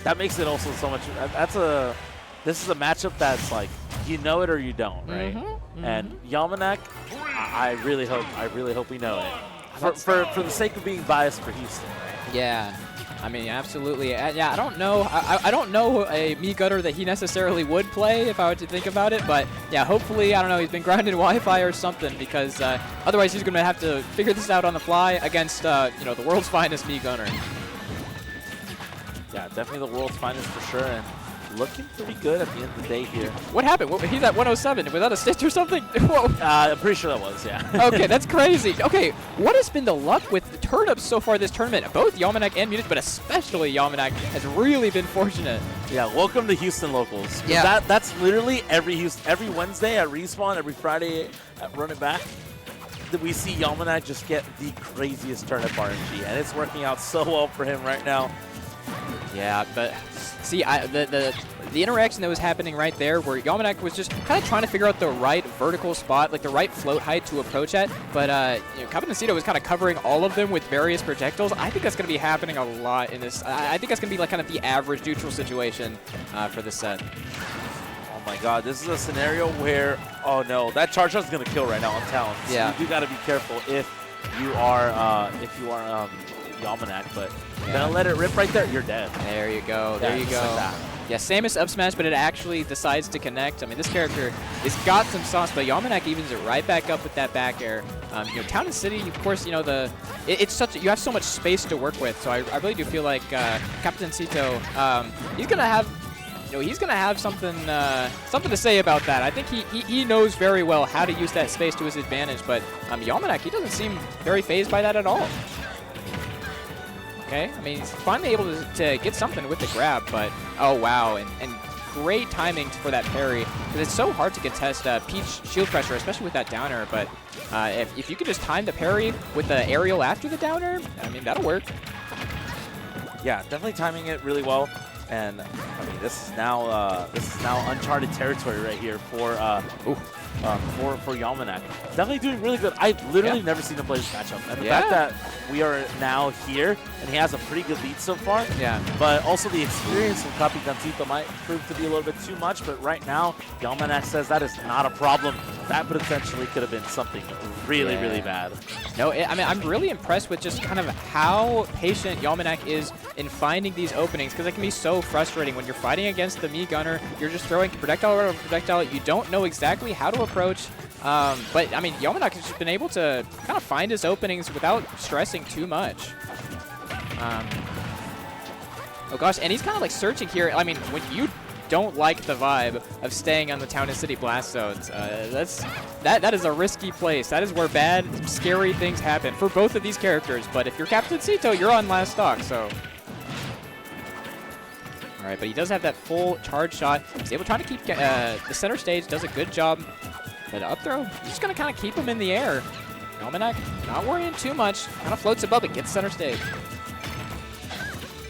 that makes it also so much. This is a matchup that's like you know it or you don't, right? And Yalmanac, I really hope we know it for the sake of being biased for Houston. Right? Yeah. I mean, absolutely. Yeah, I don't know. I don't know a Mii Gunner that he necessarily would play if I were to think about it. But yeah, hopefully, I don't know, he's been grinding Wi-Fi or something because otherwise he's going to have to figure this out on the fly against the world's finest Mii Gunner. Yeah, definitely the world's finest for sure, and looking pretty good at the end of the day here. What happened? He's at 107 without a stitch or something? Whoa. I'm pretty sure that was, yeah. Okay, that's crazy. Okay, what has been the luck with the turnips so far this tournament? Both Yalmanac and Munich, but especially Yalmanac has really been fortunate. Yeah, welcome to Houston locals. Yeah. That's literally every Wednesday at Respawn, every Friday at Run It Back, that we see Yalmanac just get the craziest turnip RNG, and it's working out so well for him right now. Yeah, but see, the interaction that was happening right there where Yalmanac was just kind of trying to figure out the right vertical spot, like the right float height to approach at, but Capitancito was kind of covering all of them with various projectiles. I think that's going to be happening a lot in this. I think that's going to be like kind of the average neutral situation for this set. Oh my god, this is a scenario where, oh no, that charge shot is going to kill right now on Talon. So yeah. you do got to be careful if you are Yalmanac, but gonna let it rip right there, you're dead. There you go, there you go. Like yeah, same as up smash, but it actually decides to connect. I mean, this character has got some sauce, but Yalmanac evens it right back up with that back air. Town and City, of course, it's such you have so much space to work with. So I really do feel like Capitancito, he's gonna have. He's going to have something to say about that. I think he knows very well how to use that space to his advantage, but Yalmanac, he doesn't seem very phased by that at all. Okay, I mean, he's finally able to get something with the grab, but oh wow, and great timing for that parry, because it's so hard to contest Peach shield pressure, especially with that downer, but if you could just time the parry with the aerial after the downer, I mean, that'll work. Yeah, definitely timing it really well. And I mean, this is now uncharted territory right here for Yalmanac. Definitely doing really good. I've literally never seen him play this matchup. And the fact that we are now here and he has a pretty good lead so far. Yeah. But also the experience from Capitancito might prove to be a little bit too much. But right now, Yalmanac says that is not a problem. That potentially could have been something really, really bad. No, I mean, I'm really impressed with just kind of how patient Yalmanac is in finding these openings, because it can be so frustrating when you're fighting against the Mii Gunner. You're just throwing projectile over projectile. You don't know exactly how to approach. But, I mean, Yalmanac has just been able to kind of find his openings without stressing too much. Oh, gosh, and he's kind of like searching here. I mean, when you don't like the vibe of staying on the Town and City blast zones, that is a risky place. That is where bad, scary things happen for both of these characters. But if you're Capitancito, you're on last stock, so. All right, but he does have that full charge shot. He's able to try to keep the center stage, does a good job. But up throw, he's just going to kind of keep him in the air. Yalmanac not worrying too much. Kind of floats above it, gets center stage.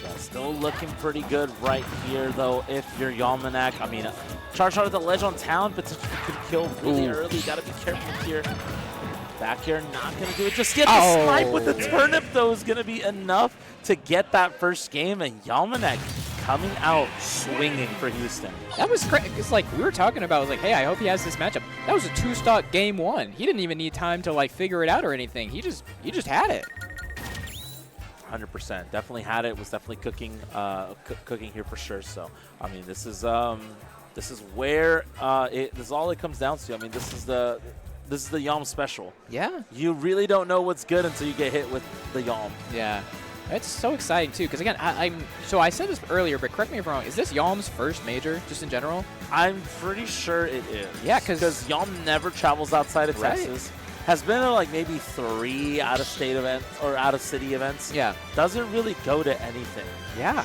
Yeah, still looking pretty good right here, though, if you're Yalmanac. I mean, charge shot at the ledge on Town, but could kill really early. Got to be careful here. Back here, not going to do it. Just get the snipe with the turnip, though, is going to be enough to get that first game. And Yalmanac coming out swinging for Houston. That was crazy. It's like we were talking about. I was like, hey, I hope he has this matchup. That was a 2-stock game 1. He didn't even need time to like figure it out or anything. He just had it. 100%. Definitely had it. Was definitely cooking cooking here for sure. So I mean, this is where this is all it comes down to. I mean, this is the Yalm special. Yeah. You really don't know what's good until you get hit with the Yalm. Yeah. It's so exciting, too, because, again, so I said this earlier, but correct me if I'm wrong. Is this Yalm's first major, just in general? I'm pretty sure it is. Yeah, because Yalm never travels outside of Texas. Has been to, like, maybe 3 out-of-state events or out-of-city events. Yeah. Doesn't really go to anything. Yeah.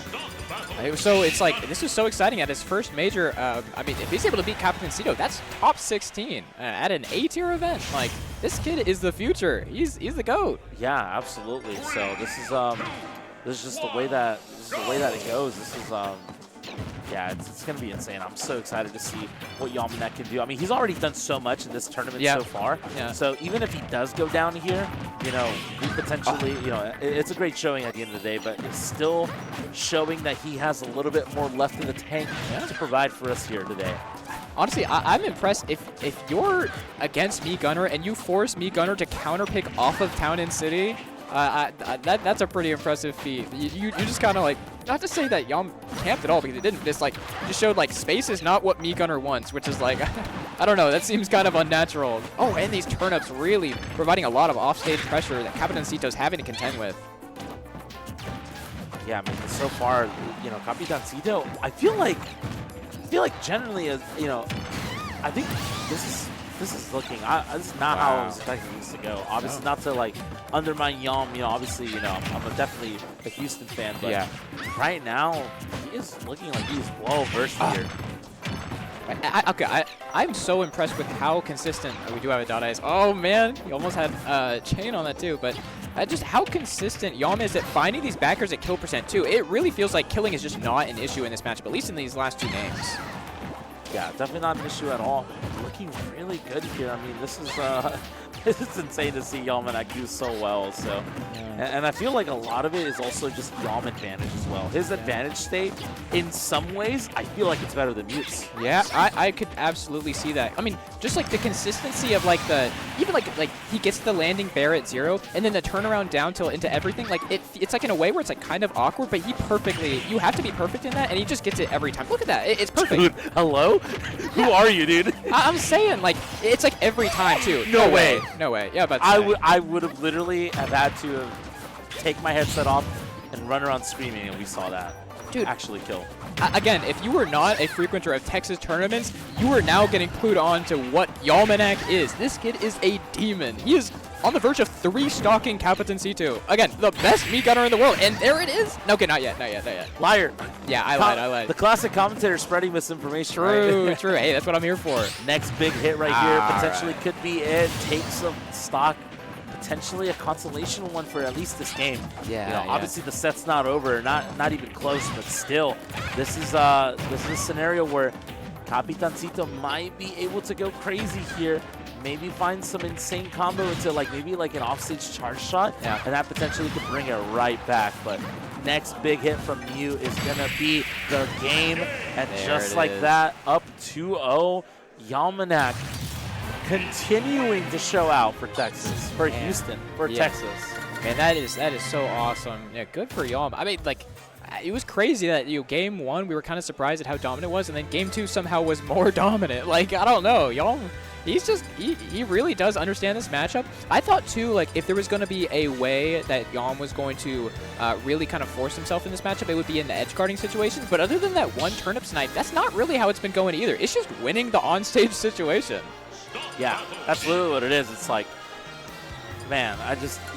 So it's like, this is so exciting at his first major. I mean, if he's able to beat Capitancito, that's top 16 at an A-tier event. Like, this kid is the future. He's the GOAT. Yeah, absolutely. So this is just the way that it goes. This is Yeah, it's going to be insane. I'm so excited to see what Yalmanac can do. I mean, he's already done so much in this tournament so far. Yeah. So even if he does go down here, you know, he potentially, you know, it's a great showing at the end of the day, but it's still showing that he has a little bit more left in the tank to provide for us here today. Honestly, I'm impressed if you're against Me Gunner and you force Me Gunner to counter pick off of Town and City. That's a pretty impressive feat. You just kind of like, not to say that Yalm camped at all, because it didn't. It's like, just showed like space is not what Me Gunner wants, which is like, I don't know, that seems kind of unnatural. Oh, and these turnips really providing a lot of offstage pressure that Capitancito's having to contend with. Yeah, I mean, so far, you know, Capitancito, I feel like generally, you know, I think this is looking. This is not how I was expecting this to go. Obviously, not to like undermine Yalm. You know, obviously, you know, I'm definitely a Houston fan, but right now he is looking like he's well versed here. I'm so impressed with how consistent we do have a dot eyes. Oh man, he almost had chain on that too, but just how consistent Yalm is at finding these backers at kill percent too. It really feels like killing is just not an issue in this matchup, at least in these last two games. Yeah, definitely not an issue at all. Looking really good here. I mean, this is it's insane to see Yalmanac do so well. So, and I feel like a lot of it is also just Yalm advantage as well. His advantage state, in some ways, I feel like it's better than Mute's. Yeah, I could absolutely see that. I mean, just like the consistency of like even like he gets the landing bear at 0, and then the turnaround down till into everything. Like it's like in a way where it's like kind of awkward, but you have to be perfect in that, and he just gets it every time. Look at that, it's perfect. Dude, hello? Who are you, dude? I'm saying, like, it's like every time too. No way. No way. Yeah, but I would have literally have had to take my headset off and run around screaming, and we saw that. Dude, actually kill. Again, if you were not a frequenter of Texas tournaments, you are now getting clued on to what Yalmanac is. This kid is a demon. He is on the verge of 3-stalking Capitancito. Again, the best meat gunner in the world, and there it is. No, okay, not yet. Liar. Yeah, I lied. The classic commentator spreading misinformation. True, right? True. Hey, that's what I'm here for. Next big hit right here potentially could be it. Take some stock. Potentially a consolation one for at least this game. Yeah, you know, obviously the set's not over, not even close, but still, this is a scenario where Capitancito might be able to go crazy here. Maybe find some insane combo into maybe like an offstage charge shot, and that potentially could bring it right back. But next big hit from Mew is gonna be the game, and just like that, up 2-0, Yalmanac continuing to show out for Texas, for Houston, for Texas. Man, that is so awesome. Yeah, good for Yalm. I mean, like, it was crazy that game 1 we were kind of surprised at how dominant it was, and then game 2 somehow was more dominant. Like, I don't know, Yalm. He's just, he really does understand this matchup. I thought, too, like, if there was going to be a way that Yalm was going to really kind of force himself in this matchup, it would be in the edge guarding situations. But other than that one turnip snipe, that's not really how it's been going either. It's just winning the onstage situation. Yeah, that's literally what it is. It's like, man,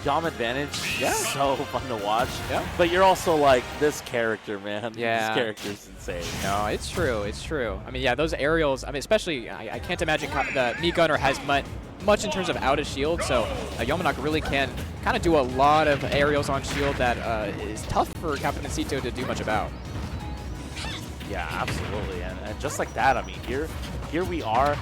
Yalm advantage is so fun to watch. Yeah. But you're also like, this character, man. Yeah. This character's insane. No, it's true. It's true. I mean, yeah, those aerials, I mean, especially, I can't imagine the Me Gunner has much in terms of out of shield, so Yalmanac really can kind of do a lot of aerials on shield that is tough for Capitancito to do much about. Yeah, absolutely. And just like that, I mean, here we are.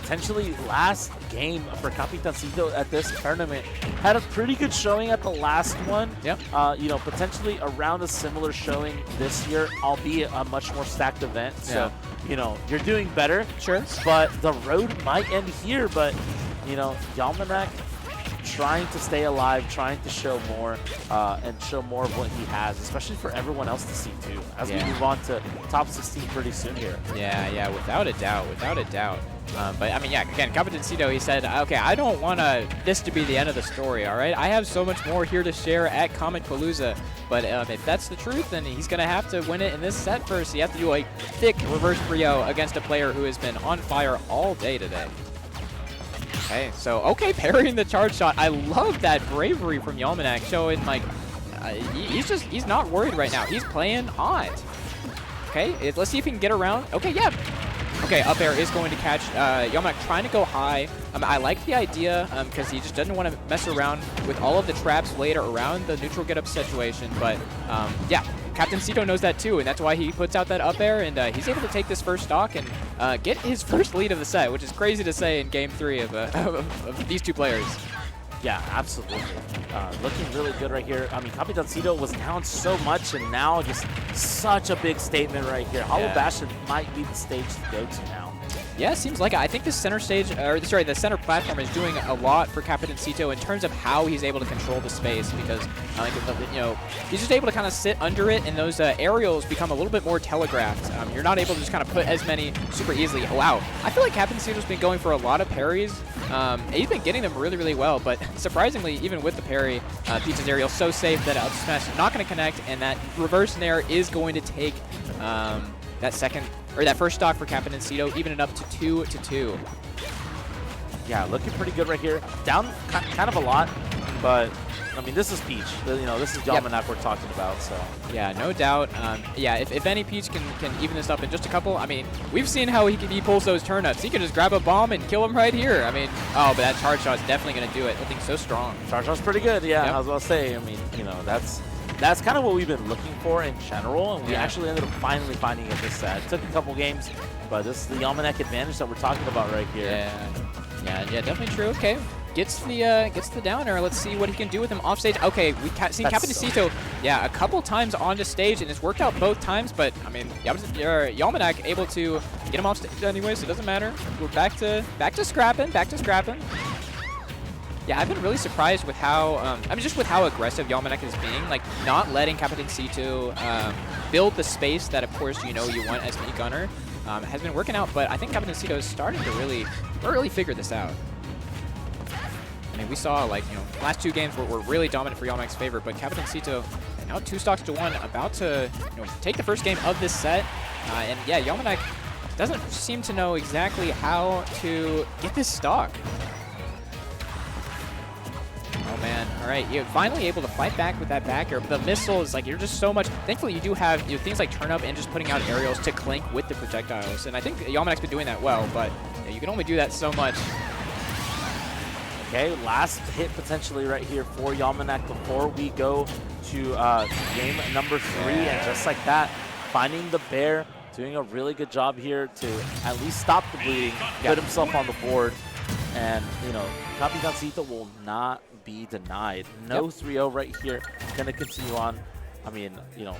Potentially last game for Capitancito at this tournament. Had a pretty good showing at the last one. Yep. You know, potentially around a similar showing this year, albeit a much more stacked event. So, you know, you're doing better. Sure. But the road might end here. But, you know, Yalmanac trying to stay alive, trying to show more, and show more of what he has, especially for everyone else to see too, as we move on to top 16 pretty soon here. Yeah, without a doubt, but I mean, yeah, again, Capitancito, he said, okay, I don't want this to be the end of the story, all right? I have so much more here to share at Comicpalooza, but if that's the truth, then he's going to have to win it in this set first. You have to do a thick reverse Brio against a player who has been on fire all day today. Okay, so, parrying the charge shot. I love that bravery from Yalmanac, showing, like, he's not worried right now. He's playing on. Okay, let's see if he can get around. Okay, yeah. Okay, up air is going to catch Yalmanac trying to go high. I like the idea because he just doesn't want to mess around with all of the traps laid around the neutral get-up situation. But, yeah, Capitancito knows that too, and that's why he puts out that up air, and he's able to take this first stock and get his first lead of the set, which is crazy to say in Game 3 of these two players. Yeah, absolutely. Looking really good right here. I mean, Capitancito was down so much, and now just such a big statement right here. Hollow Bastion might be the stage to go to now. Yeah, it seems like it. I think the center stage, or sorry, the center platform is doing a lot for Capitancito in terms of how he's able to control the space, because like, you know, he's just able to kind of sit under it, and those aerials become a little bit more telegraphed. You're not able to just kind of put as many super easily. Oh, wow, I feel like Capitancito's been going for a lot of parries. He's been getting them really, really well, but surprisingly, even with the parry, Peach's aerial so safe that up smash is not going to connect, and that reverse nair is going to take that first stock for Capitancito, even it up to 2-2. Yeah, looking pretty good right here. Down kind of a lot, but I mean, this is Peach. You know, this is Yalmanac we're talking about. So yeah, no doubt. Yeah, if any Peach can even this up in just a couple, I mean, we've seen how he pulls those turnips. He can just grab a bomb and kill him right here. I mean, oh, but that charge shot is definitely going to do it. That thing's so strong. Charge shot's pretty good. Yeah, I was about to say. I mean, you know, that's kind of what we've been looking for in general, and we actually ended up finally finding it this set. It took a couple games, but this is the Yalmanac advantage that we're talking about right here. Yeah, definitely true. Okay, gets the downer. Let's see what he can do with him off stage. Okay, we've seen Capitancito, a couple times onto stage, and it's worked out both times. But I mean, Yalmanac able to get him off stage anyway, so it doesn't matter. We're back to scrapping. Yeah, I've been really surprised with how, I mean, just with how aggressive Yalmanac is being, like not letting Capitancito build the space that, of course, you know you want as a gunner, has been working out. But I think Capitancito is starting to really figure this out. I mean, we saw, like, you know, last two games were really dominant for Yalmanac's favor, but Capitancito now 2 stocks to 1, about to, you know, take the first game of this set. And yeah, Yalmanac doesn't seem to know exactly how to get this stock. Oh man, all right, you're finally able to fight back with that back air. The missile is like, you're just so much, thankfully you do have things like turn up and just putting out aerials to clink with the projectiles. And I think Yalmanac's been doing that well, but you can only do that so much. Okay, last hit potentially right here for Yalmanac before we go to game number 3. And just like that, finding the bear, doing a really good job here to at least stop the bleeding, put himself on the board. And, you know, Capitancito will not be denied. No 3-0 right here. Going to continue on. I mean, you know,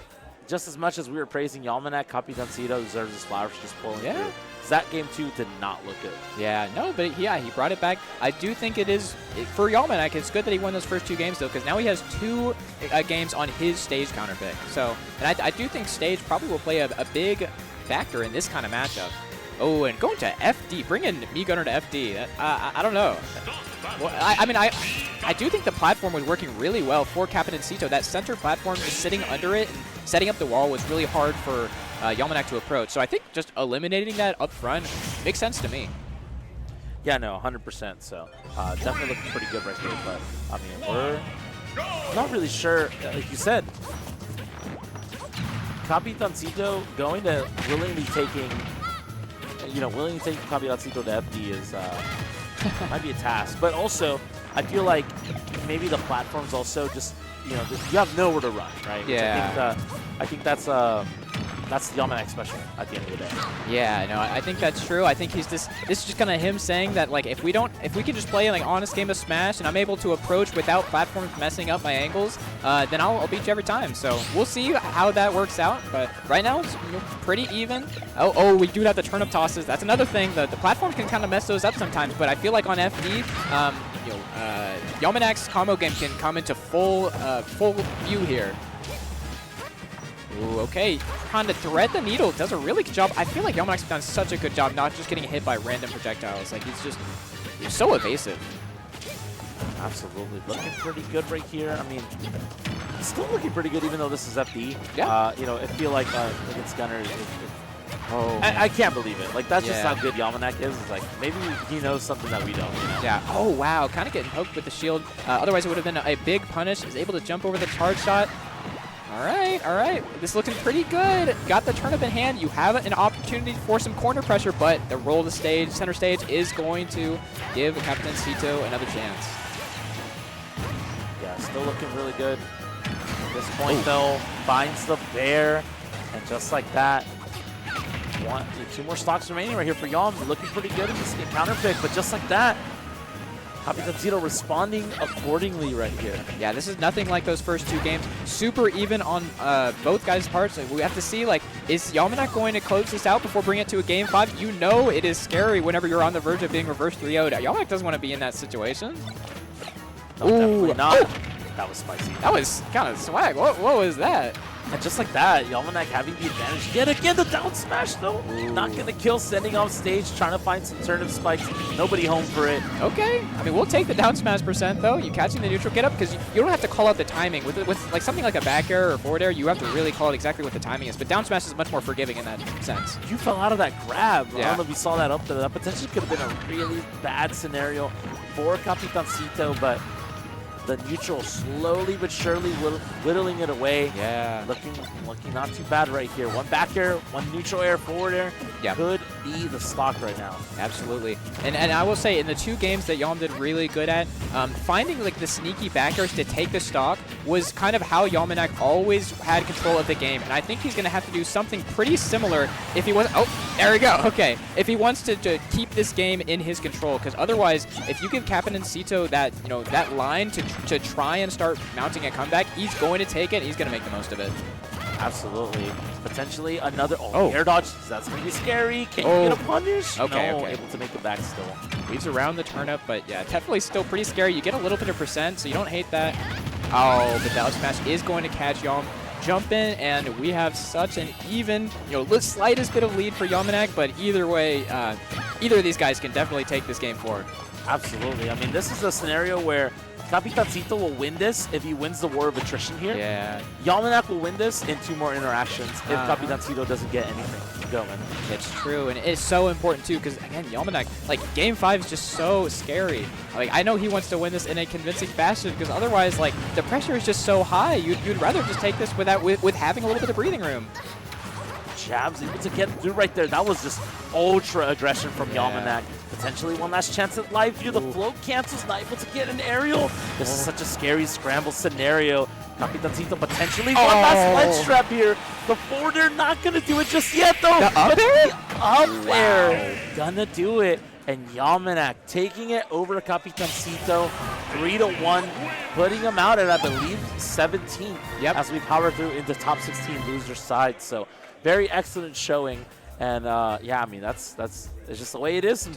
just as much as we were praising Yalmanac, Capitancito deserves his flowers just pulling through. That game 2 did not look good. Yeah, no, but yeah, he brought it back. I do think it is, for Yalmanac, it's good that he won those first 2 games, though, because now he has 2 games on his stage counter pick. So, and I do think stage probably will play a big factor in this kind of matchup. Oh, and going to FD, bringing me gunner to FD. I don't know. Well, I mean, I do think the platform was working really well for Capitancito. That center platform, just sitting under it and setting up the wall was really hard for Yalmanac to approach. So I think just eliminating that up front makes sense to me. Yeah, no, 100%. So definitely looking pretty good right here. But I mean, we're not really sure. Like you said, Capitancito going to willingly taking, willingly taking Capitancito to FD is might be a task. But also, I feel like maybe the platform's also just, you have nowhere to run, right? Yeah. I think that's the Yalmanac special at the end of the day. Yeah, no, I think that's true. I think this is just kind of him saying that, like, if we can just play like honest game of Smash and I'm able to approach without platforms messing up my angles, then I'll beat you every time. So we'll see how that works out. But right now it's pretty even. Oh, we do have the turnip tosses. That's another thing. The platform can kind of mess those up sometimes. But I feel like on FD, Yalmanac's combo game can come into full view here. Ooh, okay, trying to thread the needle, does a really good job. I feel like Yalmanac's done such a good job not just getting hit by random projectiles. Like, he's so evasive. Absolutely, looking pretty good right here. I mean, still looking pretty good even though this is FD. Yeah. I feel like against Gunner, I can't believe it. Like, that's just how good Yalmanac is. It's like, maybe he knows something that we don't. Yeah. Oh, wow, kind of getting hooked with the shield. Otherwise, it would have been a big punish. Is able to jump over the charge shot. All right. This is looking pretty good. Got the turnip in hand. You have an opportunity for some corner pressure, but the roll of the stage, center stage, is going to give Capitancito another chance. Yeah, still looking really good. At this point, though, finds the bear, and just like that, two more stocks remaining right here for Yalm. Looking pretty good in this counter pick, but just like that, Capitancito responding accordingly right here. Yeah, this is nothing like those first 2 games. Super even on both guys' parts. Like, we have to see, like, is Yalmanac going to close this out before bringing it to a game 5? You know it is scary whenever you're on the verge of being reverse 3-0'd. Yalmanac doesn't want to be in that situation. No, definitely not. That was spicy. That was kind of swag. What was that? And just like that, Yalmanac having the advantage. Yet again, the down smash, though. Not going to kill, sending off stage, trying to find some turnip spikes. Nobody home for it. Okay. I mean, we'll take the down smash %, though. You catching the neutral get up, because you don't have to call out the timing. With like something like a back air or forward air, you have to really call it exactly what the timing is. But down smash is much more forgiving in that sense. You fell out of that grab. Yeah. I don't know if you saw that up there. That potentially could have been a really bad scenario for Capitancito, but the neutral slowly but surely whittling it away. Yeah. Looking not too bad right here. One back air, one neutral air, forward air. Yeah. Could be the stock right now. Absolutely. And I will say, in the 2 games that Yalm did really good at, finding like the sneaky back airs to take the stock was kind of how Yalmanac always had control of the game. And I think he's going to have to do something pretty similar if he was... Oh, there we go. Okay. If he wants to keep this game in his control, because otherwise, if you give Capitancito that, that line to try and start mounting a comeback, he's going to take it, and he's going to make the most of it. Absolutely. Potentially another air dodge. That's going to be scary. Can you get a punish? Okay, no, okay. Able to make it back still. Weaves around the turnip, but yeah, definitely still pretty scary. You get a little bit of %, so you don't hate that. Oh, but down smash is going to catch Yalm. Jump in, and we have such an even, slightest bit of lead for Yalmanac, but either way, either of these guys can definitely take this game forward. Absolutely. I mean, this is a scenario where Capitancito will win this if he wins the war of attrition here. Yeah. Yalmanac will win this in 2 more interactions if Capitancito doesn't get anything going. It's true, and it's so important too, because again, Yalmanac, like, game 5 is just so scary. Like, I know he wants to win this in a convincing fashion, because otherwise, like, the pressure is just so high. You'd rather just take this with having a little bit of breathing room. Jabs able to get through right there. That was just ultra aggression from Yalmanac. Potentially one last chance at life here. The float cancels, not able to get an aerial. This is such a scary scramble scenario. Capitancito potentially one last ledge trap here. The forward air not going to do it just yet, though. The up air? Up air. Gonna do it. And Yalmanac taking it over Capitancito 3-1, putting him out at, I believe, 17th as we power through into top 16 loser side. So very excellent showing. And yeah, I mean, it's just the way it is.